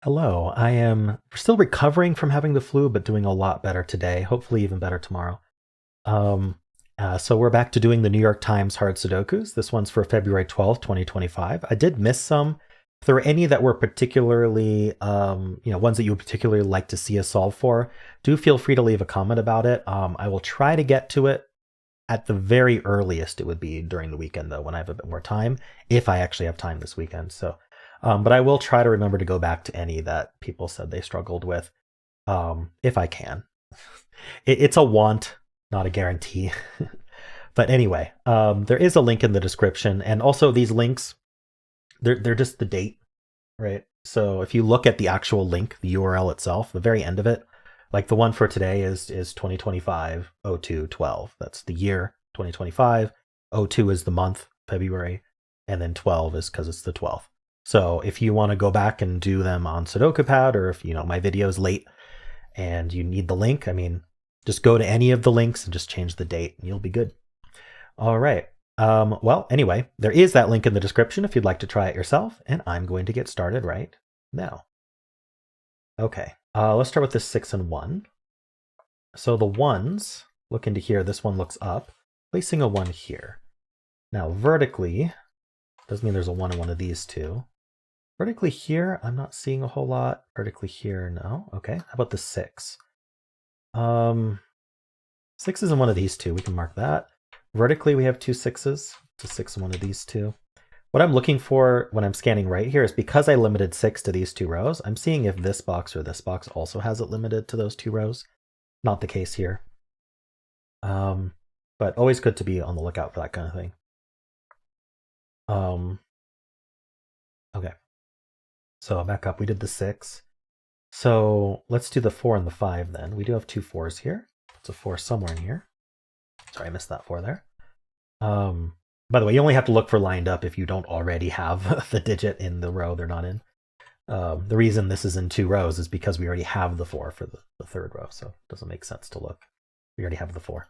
Hello, I am still recovering from having the flu, but doing a lot better today. Hopefully, even better tomorrow. Um, so we're back to doing the New York Times hard Sudokus. This one's for February 12th, 2025. I did miss some. If there were any that were particularly, ones that you would particularly like to see us solve for, do feel free to leave a comment about it. I will try to get to it at the very earliest. It would be during the weekend, though, when I have a bit more time, if I actually have time this weekend. But I will try to remember to go back to any that people said they struggled with, if I can. It's a want, not a guarantee. But anyway, there is a link in the description, and also these links, they're just the date, right? So if you look at the actual link, the URL itself, the very end of it, like the one for today is 2025 02 12. That's the year 2025. 02 is the month, February, and then 12 is because it's the 12th. So if you want to go back and do them on Sudoku Pad, or if my video is late and you need the link, just go to any of the links and just change the date and you'll be good. All right. Well, anyway, there is that link in the description if you'd like to try it yourself, and I'm going to get started right now. Okay, let's start with this 6 and 1. So the ones, look into here, this one looks up, placing a 1 here. Now vertically, doesn't mean there's a 1 in one of these two. Vertically here, I'm not seeing a whole lot. Vertically here, no. Okay, how about the 6? 6 is in one of these two, we can mark that. Vertically, we have two 6s. It's a 6 in one of these two. What I'm looking for when I'm scanning right here is, because I limited 6 to these two rows, I'm seeing if this box or this box also has it limited to those two rows. Not the case here. But always good to be on the lookout for that kind of thing. Okay. So back up, we did the 6. So let's do the 4 and the 5 then. We do have two 4s here. It's a 4 somewhere in here. Sorry, I missed that 4 there. By the way, you only have to look for lined up if you don't already have the digit in the row they're not in. The reason this is in two rows is because we already have the 4 for the third row, so it doesn't make sense to look. We already have the 4.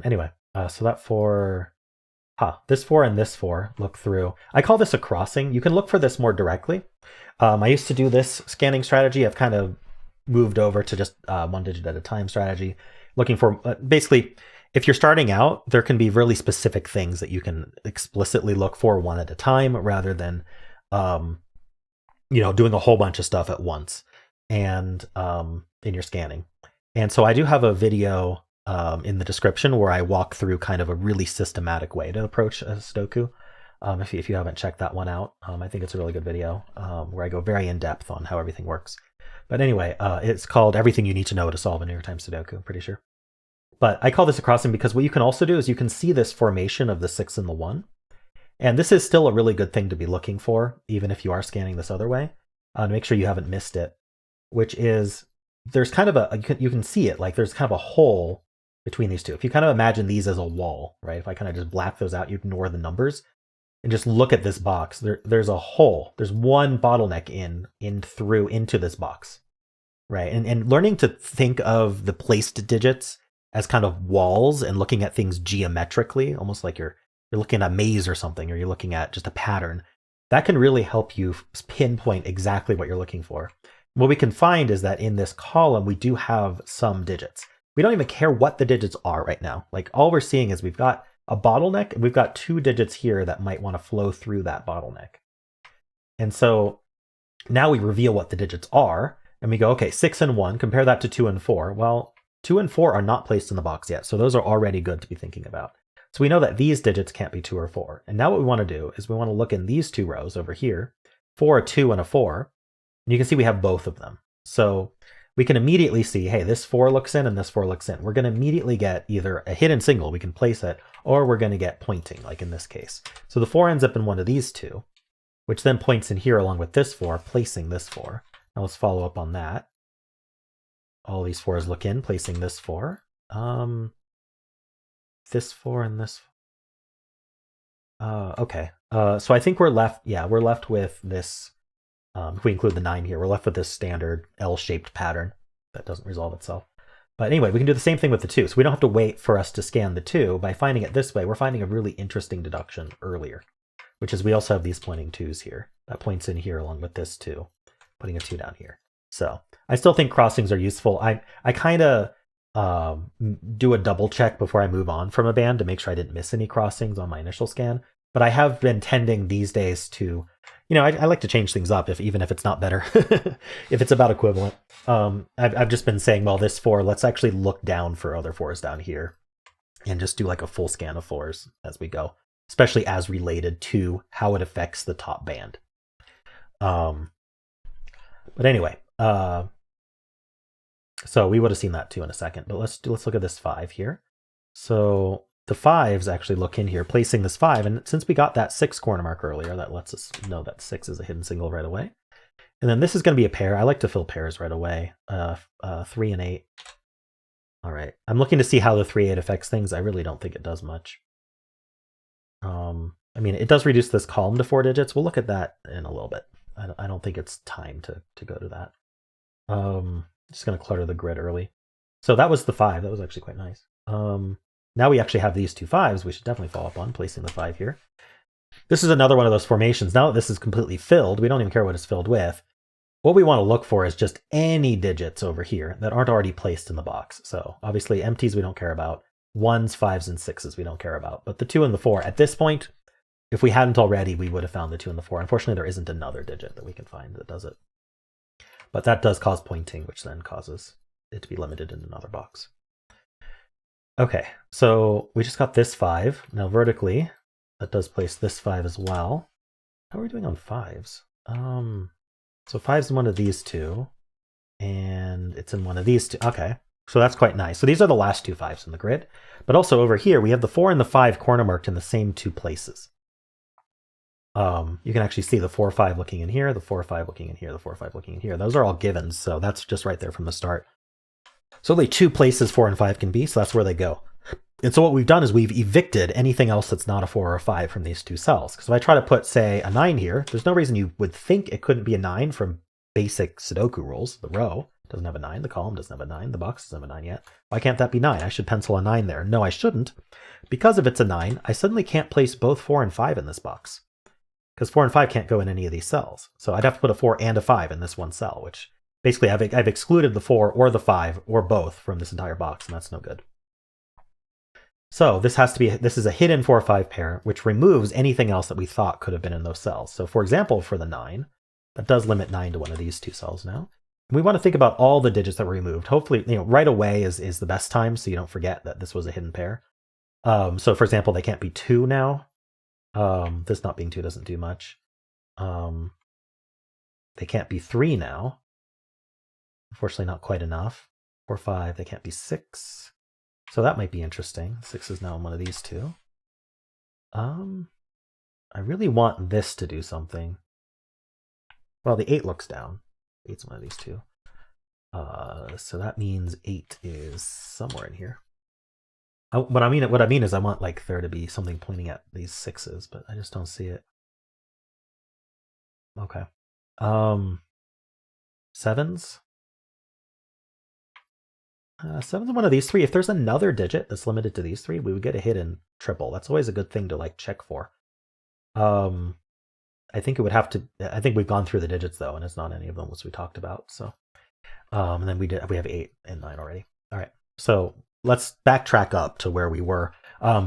Anyway, so that 4... this 4 and this 4, look through. I call this a crossing. You can look for this more directly. I used to do this scanning strategy. I've kind of moved over to just one digit at a time strategy. Looking for, basically, if you're starting out, there can be really specific things that you can explicitly look for one at a time, rather than, doing a whole bunch of stuff at once and in your scanning. And so I do have a video in the description where I walk through kind of a really systematic way to approach a Sudoku. If you haven't checked that one out, I think it's a really good video where I go very in depth on how everything works. But anyway, it's called Everything You Need to Know to Solve a New York Times Sudoku, I'm pretty sure. But I call this a crossing because what you can also do is you can see this formation of the 6 and the 1. And this is still a really good thing to be looking for, even if you are scanning this other way, to make sure you haven't missed it, which is there's kind of you can see it, like there's kind of a hole between these two. If you kind of imagine these as a wall, right? If I kind of just black those out, you ignore the numbers and just look at this box, there's a hole. There's one bottleneck into this box, right? And learning to think of the placed digits as kind of walls and looking at things geometrically, almost like you're looking at a maze or something, or you're looking at just a pattern, that can really help you pinpoint exactly what you're looking for. What we can find is that in this column, we do have some digits. We don't even care what the digits are right now. Like, all we're seeing is we've got a bottleneck, and we've got two digits here that might want to flow through that bottleneck. And so now we reveal what the digits are, and we go, okay, 6 and 1, compare that to 2 and 4. Well, 2 and 4 are not placed in the box yet, so those are already good to be thinking about. So we know that these digits can't be 2 or 4. And now what we want to do is we want to look in these two rows over here for a 2 and a 4. And you can see we have both of them. So we can immediately see, hey, this 4 looks in and this 4 looks in. We're going to immediately get either a hidden single, we can place it, or we're going to get pointing, like in this case. So the 4 ends up in one of these two, which then points in here along with this 4, placing this 4. Now let's follow up on that. All these 4s look in, placing this 4. This 4 and this. Okay. So I think we're left with this. If we include the 9 here, we're left with this standard L-shaped pattern that doesn't resolve itself. But anyway, we can do the same thing with the 2. So we don't have to wait for us to scan the 2. By finding it this way, we're finding a really interesting deduction earlier, which is we also have these pointing 2s here. That points in here along with this 2. putting a 2 down here. So I still think crossings are useful. I kind of do a double check before I move on from a band to make sure I didn't miss any crossings on my initial scan. But I have been tending these days to, I like to change things up even if it's not better, if it's about equivalent. I've just been saying, well, this 4, let's actually look down for other 4s down here and just do like a full scan of 4s as we go, especially as related to how it affects the top band. But anyway, so we would have seen that too in a second, but let's look at this 5 here. So the 5s actually look in here, placing this 5, and since we got that 6 corner mark earlier, that lets us know that 6 is a hidden single right away. And then this is going to be a pair. I like to fill pairs right away. 3 and 8. All right. I'm looking to see how the 3-8 affects things. I really don't think it does much. I mean, it does reduce this column to 4 digits. We'll look at that in a little bit. I don't think it's time to go to that. Just going to clutter the grid early. So that was the 5. That was actually quite nice. Now we actually have these 2 5s. We should definitely follow up on placing the 5 here. This is another one of those formations. Now that this is completely filled, we don't even care what it's filled with. What we want to look for is just any digits over here that aren't already placed in the box. So obviously empties we don't care about. 1s, 5s, and 6s we don't care about. But the 2 and the 4, at this point, if we hadn't already, we would have found the 2 and the 4. Unfortunately, there isn't another digit that we can find that does it. But that does cause pointing, which then causes it to be limited in another box. Okay, so we just got this 5. Now vertically, that does place this 5 as well. How are we doing on 5s? So 5's in one of these 2, and it's in one of these 2. Okay, so that's quite nice. So these are the last 2 5s in the grid. But also over here, we have the 4 and the 5 corner marked in the same 2 places. You can actually see the 4 5 looking in here, the 4 5 looking in here, the 4 5 looking in here. Those are all givens, so that's just right there from the start. So only 2 places 4 and 5 can be, so that's where they go. And so what we've done is we've evicted anything else that's not a 4 or a 5 from these 2 cells. Because if I try to put, say, a 9 here, there's no reason you would think it couldn't be a 9 from basic Sudoku rules. The row doesn't have a 9, the column doesn't have a 9, the box doesn't have a 9 yet. Why can't that be 9? I should pencil a 9 there. No, I shouldn't. Because if it's a 9, I suddenly can't place both 4 and 5 in this box. Because 4 and 5 can't go in any of these cells. So I'd have to put a 4 and a 5 in this one cell, which basically I've excluded the 4 or the 5 or both from this entire box, and that's no good. So this is a hidden 4 or 5 pair, which removes anything else that we thought could have been in those cells. So for example, for the 9, that does limit 9 to one of these 2 cells now. And we want to think about all the digits that were removed. Hopefully, right away is the best time, so you don't forget that this was a hidden pair. So for example, they can't be 2 now. This not being 2 doesn't do much. They can't be 3 now. Unfortunately, not quite enough. 4, 5, they can't be 6. So that might be interesting. 6 is now in one of these 2. I really want this to do something. Well, the 8 looks down. 8's one of these 2. So that means 8 is somewhere in here. What I mean is I want like there to be something pointing at these 6s, but I just don't see it. Okay. 7s. 7's one of these 3. If there's another digit that's limited to these 3, we would get a hidden triple. That's always a good thing to like check for. I think it would have to. I think we've gone through the digits though, and it's not any of them which we talked about. So, and then we have 8 and 9 already. All right. So let's backtrack up to where we were.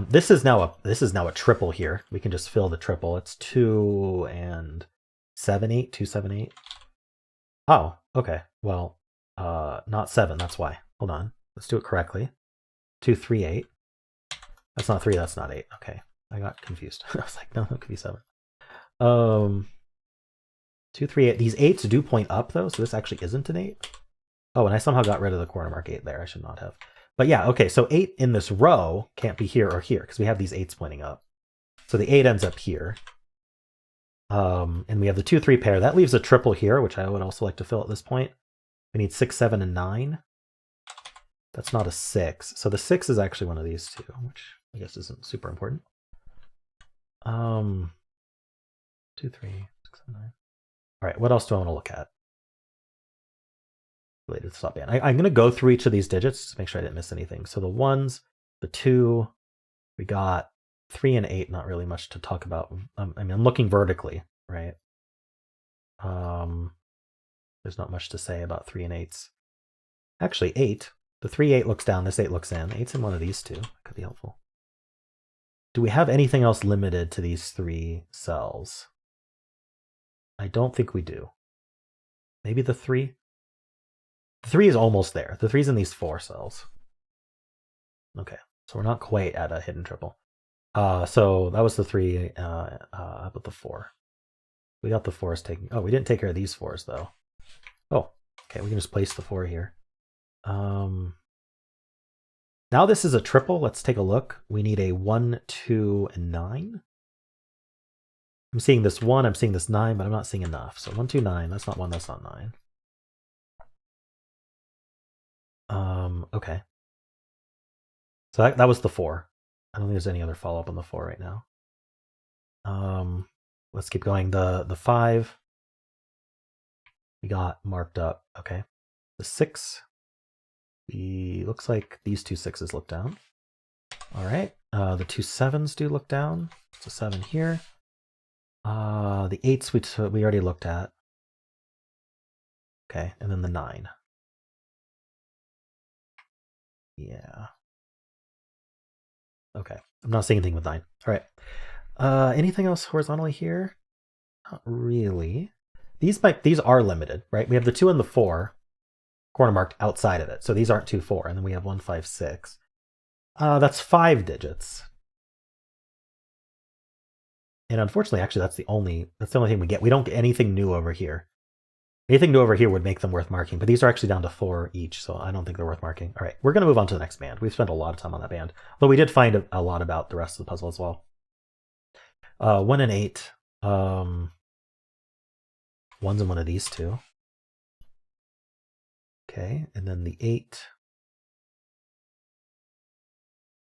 This is now a triple here. We can just fill the triple. It's 2 and 7 8 2 7 8. Oh, okay. Well, not 7. That's why. Hold on. Let's do it correctly. 2 3 8. That's not 3. That's not 8. Okay, I got confused. I was like, no, that could be 7. 2 3 8. These 8s do point up though, so this actually isn't an 8. Oh, and I somehow got rid of the corner mark 8 there. I should not have. But yeah, okay. So 8 in this row can't be here or here because we have these 8s pointing up. So the 8 ends up here. And we have the 2 3 pair. That leaves a triple here, which I would also like to fill at this point. We need 6 7 and 9. That's not a 6. So the 6 is actually one of these 2, which I guess isn't super important. 2 3 6 7 9. All right, what else do I want to look at related to stop band? I'm going to go through each of these digits to make sure I didn't miss anything. So the 1s, the 2, we got 3 and 8, not really much to talk about. I mean, I'm looking vertically, right? There's not much to say about 3 and 8s. Actually, 8. The 3, 8 looks down, this 8 looks in. 8's in one of these two. That could be helpful. Do we have anything else limited to these 3 cells? I don't think we do. Maybe the 3? The 3 is almost there. The 3's in these 4 cells. Okay, so we're not quite at a hidden triple. So that was the 3. How about the 4? We got the 4s taking. Oh, we didn't take care of these 4s though. Oh, okay. We can just place the 4 here. Now this is a triple. Let's take a look. We need a 1, 2, and 9. I'm seeing this 1. I'm seeing this 9, but I'm not seeing enough. So 1, 2, 9. That's not 1. That's not 9. Okay. So that was the 4. I don't think there's any other follow-up on the 4 right now. Let's keep going. The 5 we got marked up. Okay. The 6, looks like these 2 6s look down. All right. The 2 7s do look down. It's a 7 here. The 8s we already looked at. Okay, and then the 9. Yeah. Okay, I'm not seeing anything with 9. All right. Anything else horizontally here? Not really. These are limited, right? We have the 2 and the 4 corner marked outside of it, so these aren't 2, 4, and then we have 1, 5, 6. That's 5 digits. And unfortunately, actually, that's the only thing we get. We don't get anything new over here. Anything new over here would make them worth marking, but these are actually down to 4 each, so I don't think they're worth marking. All right, we're going to move on to the next band. We've spent a lot of time on that band, though we did find a lot about the rest of the puzzle as well. 1 and 8. 1's in one of these two. Okay, and then the 8.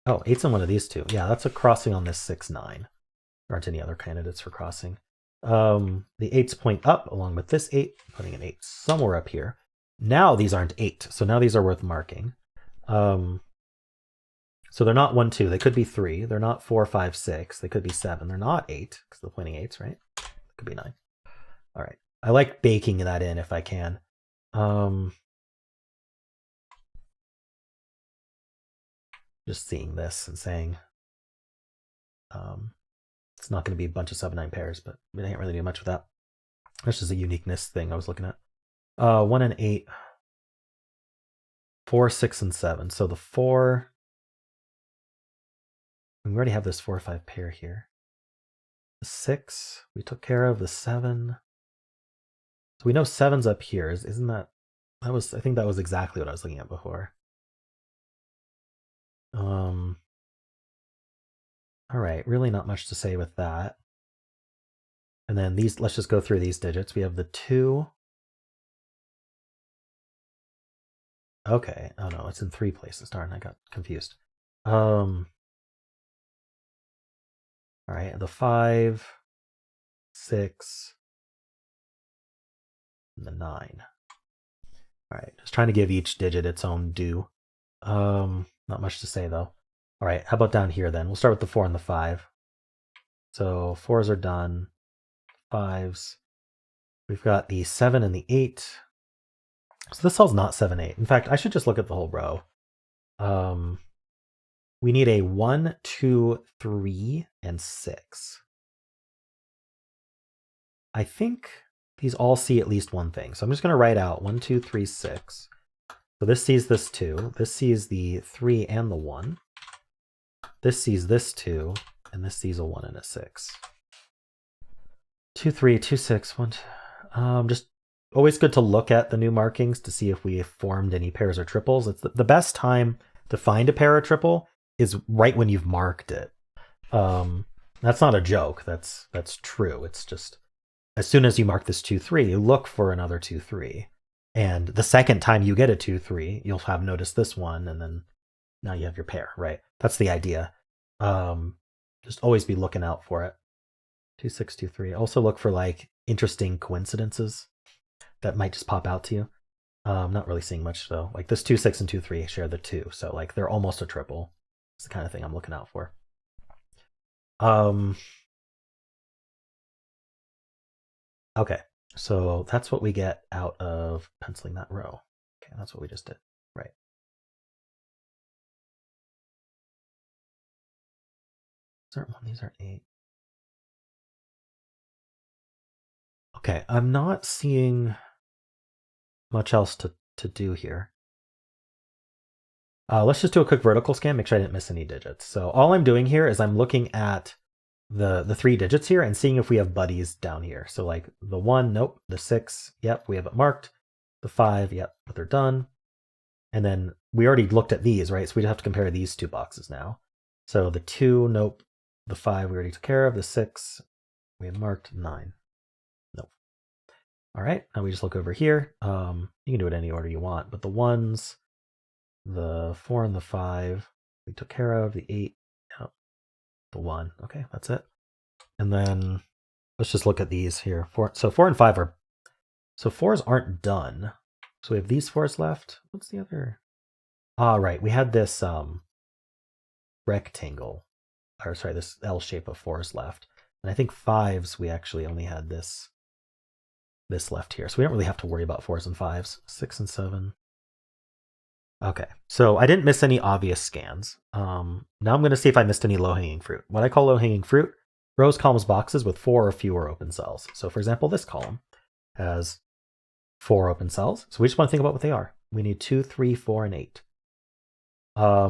Oh, 8's in one of these two. Yeah, that's a crossing on this 6, 9. There aren't any other candidates for crossing. The 8's point up along with this 8, putting an 8 somewhere up here. Now these aren't 8, so now these are worth marking. So they're not 1, 2. They could be 3. They're not 4, 5, 6. They could be 7. They're not 8 because they're pointing 8s, right? It could be 9. All right. I like baking that in if I can. Just seeing this and saying it's not going to be a bunch of 7, 9 pairs, but we can't really do much with that. That's just a uniqueness thing I was looking at. 1 and 8. 4, 6, and 7. So the 4. We already have this 4 or 5 pair here. The 6 we took care of. The 7. So we know 7's up here. Isn't that? I think that was exactly what I was looking at before. All right, really not much to say with that. And then these, let's just go through these digits. We have the 2. Okay. Oh no, it's in 3 places. Darn, I got confused. All right, the 5, 6, and the 9. All right, just trying to give each digit its own due. Not much to say though. All right, how about down here then? We'll start with the 4 and the 5. So 4s are done. 5s. We've got the 7 and the 8. So this cell's not 7, 8. In fact, I should just look at the whole row. We need a 1, 2, 3, and 6. I think these all see at least one thing. So I'm just going to write out 1, 2, 3, 6. So this sees this 2. This sees the 3 and the 1. This sees this 2. And this sees a 1 and a 6. 2, 3, 2, 6, 1, 2. Just always good to look at the new markings to see if we have formed any pairs or triples. It's the best time to find a pair or triple is right when you've marked it. That's not a joke. That's true. It's just as soon as you mark this 2, 3, you look for another 2, 3. And the second time you get a 2, 3, you'll have noticed this one, and then now you have your pair, right? That's the idea. Just always be looking out for it. 2, 6, 2, 3. Also look for like interesting coincidences that might just pop out to you. Not really seeing much though. Like this 2, 6, and 2, 3 share the 2, so like they're almost a triple. It's the kind of thing I'm looking out for. Okay. So that's what we get out of penciling that row. Okay, that's what we just did. Right. These aren't 1, these aren't 8. Okay, I'm not seeing much else to do here. Let's just do a quick vertical scan, make sure I didn't miss any digits. So all I'm doing here is I'm looking at the 3 digits here and seeing if we have buddies down here. So like the 1, nope. The 6, yep, we have it marked. The 5, yep, but they're done. And then we already looked at these, right? So we have to compare these 2 boxes now. So the 2, nope. The 5 we already took care of. The 6 we had marked. 9, nope. All right, now we just look over here. You can do it any order you want, but the 1s, the 4 and the 5 we took care of. The 8, yep. The 1, okay, that's it. And then let's just look at these here. So 4 and 5 are, so 4s aren't done. So we have these 4s left. What's the other? Ah, right. We had this rectangle, or sorry, this L shape of 4s left. And I think 5s, we actually only had this left here. So we don't really have to worry about 4s and 5s. 6 and 7. Okay, so I didn't miss any obvious scans. Now I'm going to see if I missed any low-hanging fruit. What I call low-hanging fruit, rows, columns, boxes with 4 or fewer open cells. So for example, this column has 4 open cells. So we just want to think about what they are. We need 2, 3, 4, and 8.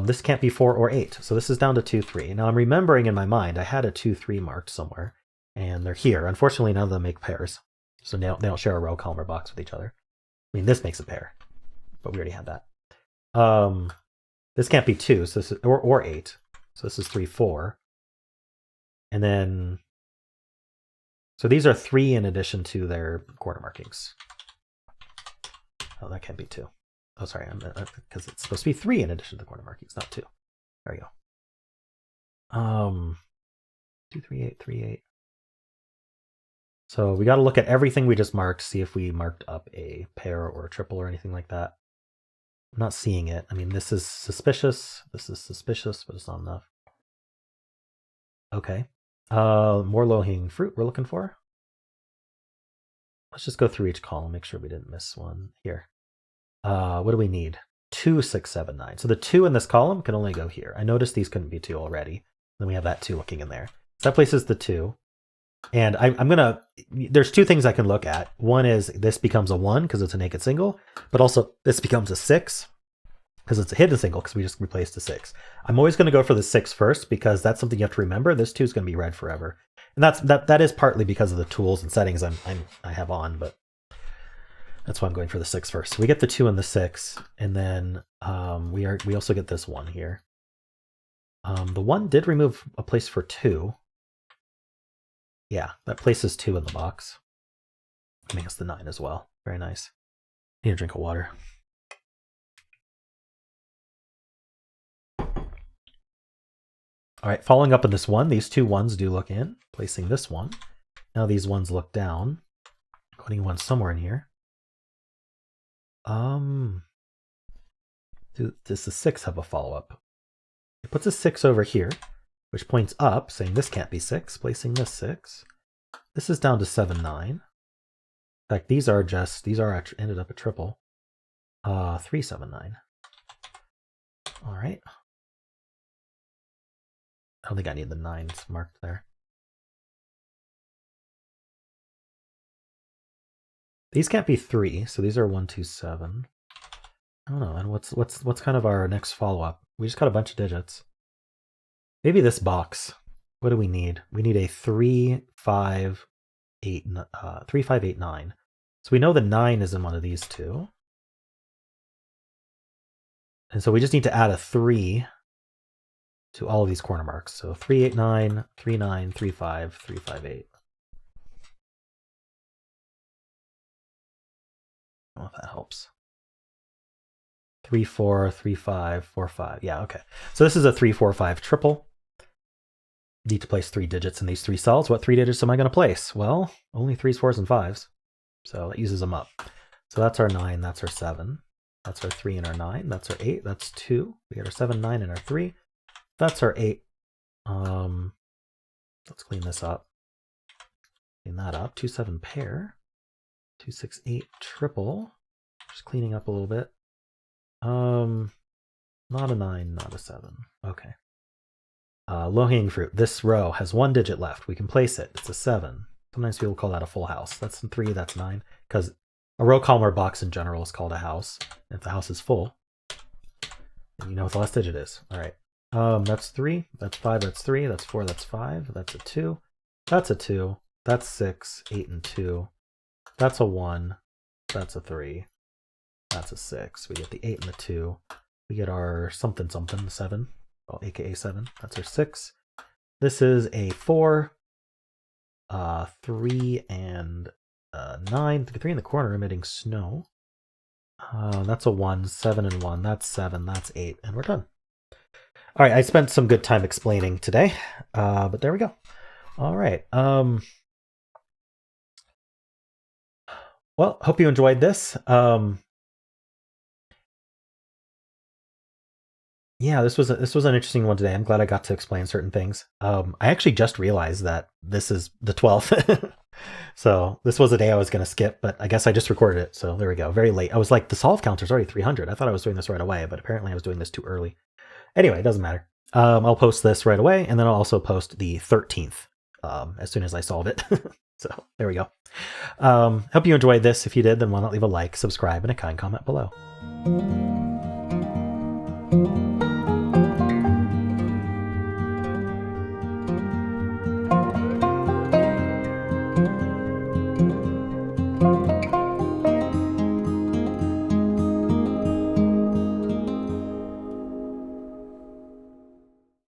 This can't be 4 or 8. So this is down to 2, 3. Now I'm remembering in my mind, I had a 2, 3 marked somewhere, and they're here. Unfortunately, none of them make pairs. So they don't share a row, column, or box with each other. I mean, this makes a pair, but we already had that. This can't be 2, so this is, or 8. So this is 3, 4. And then, so these are 3 in addition to their corner markings. Oh, that can't be 2. Oh, sorry, because it's supposed to be 3 in addition to the corner markings, not 2. There we go. 2, 3, 8, 3, 8. So we got to look at everything we just marked, see if we marked up a pair or a triple or anything like that. I'm not seeing it. I mean, this is suspicious, but it's not enough. Okay. More low-hanging fruit we're looking for. Let's just go through each column, make sure we didn't miss one. Here. What do we need? 2, 6, 7, 9. So the 2 in this column can only go here. I noticed these couldn't be 2 already. Then we have that 2 looking in there. So that places the 2. And I'm going to, there's 2 things I can look at. One is this becomes a 1 because it's a naked single, but also this becomes a 6 because it's a hidden single because we just replaced a 6. I'm always going to go for the 6 first because that's something you have to remember. This 2 is going to be red forever. And that is partly because of the tools and settings I have on, but that's why I'm going for the 6 first. So we get the 2 and the 6, and then we also get this 1 here. The 1 did remove a place for 2. Yeah, that places 2 in the box. I think it's the 9 as well. Very nice. Need a drink of water. All right, following up on this 1, these 2 1s do look in, placing this 1. Now these 1s look down, putting 1 somewhere in here. Does the 6 have a follow-up? It puts a 6 over here, which points up, saying this can't be 6, placing this 6. This is down to 7, 9. In fact, these ended up a triple. 3, 7, 9. All right. I don't think I need the 9s marked there. These can't be 3, so these are 1, 2, 7. I don't know. And what's kind of our next follow-up? We just got a bunch of digits. Maybe this box. What do we need? We need a 3, 5, 8, 3, 5, 8, 9. So we know the 9 is in one of these 2. And so we just need to add a 3 to all of these corner marks. So 3, 8, 9, 3, 9, 3, 5, 3, 5, 8. I don't know if that helps. 3, 4, 3, 5, 4, 5. Yeah, okay. So this is a 3, 4, 5 triple. Need to place 3 digits in these 3 cells. What 3 digits am I going to place? Well, only 3s, 4s, and 5s. So that uses them up. So that's our 9, that's our 7. That's our 3 and our 9. That's our 8. That's 2. We got our 7, 9, and our 3. That's our 8. Let's clean this up. Clean that up. 2, 7 pair. 268 triple. Just cleaning up a little bit. Not a 9, not a 7. Okay. Low-hanging fruit. This row has 1 digit left. We can place it. It's a 7. Sometimes people call that a full house. That's 3, that's 9. Because a row, column, or box in general is called a house. If the house is full, then you know what the last digit is. All right. That's 3. That's 5. That's 3. That's 4. That's 5. That's a 2. That's a 2. That's 6. 8 and 2. That's a 1. That's a 3. That's a 6. We get the 8 and the 2. We get our something, 7. Well, aka 7. That's our 6. This is a 4. 3 and 9. 3 in the corner emitting snow. That's a 1. 7 and 1. That's 7. That's 8. And we're done. All right. I spent some good time explaining today, but there we go. All right. Well, hope you enjoyed this. Yeah, this was an interesting one today. I'm glad I got to explain certain things. I actually just realized that this is the 12th. So this was a day I was going to skip, but I guess I just recorded it. So there we go. Very late. I was like, the solve counter's already 300. I thought I was doing this right away, but apparently I was doing this too early. Anyway, it doesn't matter. I'll post this right away, and then I'll also post the 13th as soon as I solve it. So there we go. Hope you enjoyed this. If you did, then why not leave a like, subscribe, and a kind comment below.